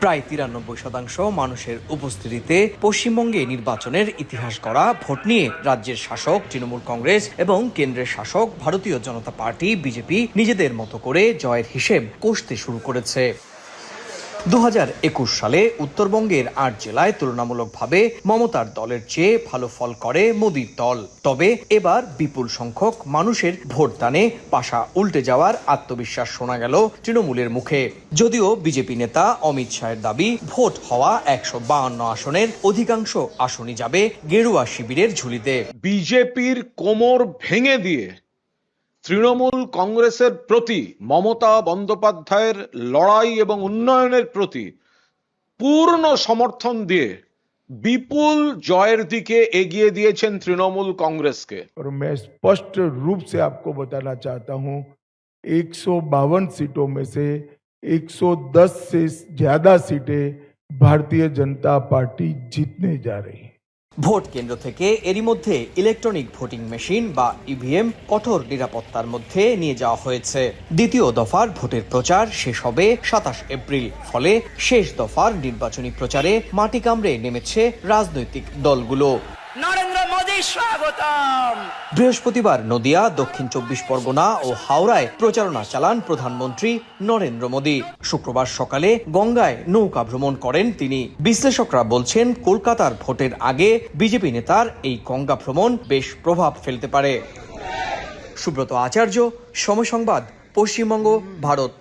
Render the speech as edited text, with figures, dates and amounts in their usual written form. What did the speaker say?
প্রায় 93% মানুষের উপস্থিতিতে পশ্চিমবঙ্গে নির্বাচনের ইতিহাস গড়া ভোট নিয়ে রাজ্যের শাসক তৃণমূল কংগ্রেস এবং কেন্দ্রের শাসক ভারতীয় জনতা পার্টি বিজেপি নিজেদের মতো করে জয়ের হিসেব কষতে শুরু করেছে। 2021 সালে উত্তরবঙ্গের 8 জেলায় তুলনামূলকভাবে মমতার দলের চেয়ে ভালো ফল করে মোদীর দল। তবে এবার বিপুল সংখ্যক মানুষের ভোটদানে পাশা উল্টে যাওয়ার আত্মবিশ্বাস শোনা গেল তৃণমূলের মুখে। যদিও বিজেপি নেতা অমিত শাহের দাবি, ভোট হওয়া 152 আসনের অধিকাংশ আসনই যাবে গেরুয়া শিবিরের ঝুলিতে। বিজেপির কোমর ভেঙে দিয়ে তৃণমূল কংগ্রেসের প্রতি মমতা বন্দ্যোপাধ্যায়ের লড়াই এবং উন্নয়নের প্রতি পূর্ণ সমর্থন দিয়ে বিপুল জয়ের দিকে এগিয়ে দিয়েছেন তৃণমূল কংগ্রেসকে। और मैं स्पष्ट रूप से आपको बताना चाहता हूं, 152 सीटों में से 110 से ज्यादा सीटें भारतीय जनता पार्टी जीतने जा रही है। ভোট কেন্দ্র থেকে এরই মধ্যে ইলেকট্রনিক ভোটিং মেশিন বা ইভিএম কঠোর নিরাপত্তার মধ্যে নিয়ে যাওয়া হয়েছে। দ্বিতীয় দফার ভোটের প্রচার শেষ হবে 27 এপ্রিল। ফলে শেষ দফার নির্বাচনী প্রচারে মাটি কামড়ে নেমেছে রাজনৈতিক দলগুলো। নরেন্দ্র মোদী স্বাগতম। বৃহস্পতিবার নদিয়া, দক্ষিণ 24 পরগনা ও হাওড়ায় প্রচারণা চালান প্রধানমন্ত্রী নরেন্দ্র মোদী। শুক্রবার সকালে গঙ্গায় নৌকা ভ্রমণ করেন তিনি। বিশ্লেষকরা বলছেন, কলকাতার ভোটের আগে বিজেপি নেতার এই গঙ্গা ভ্রমণ বেশ প্রভাব ফেলতে পারে। সুব্রত আচার্য, সময় সংবাদ, পশ্চিমবঙ্গ, ভারত।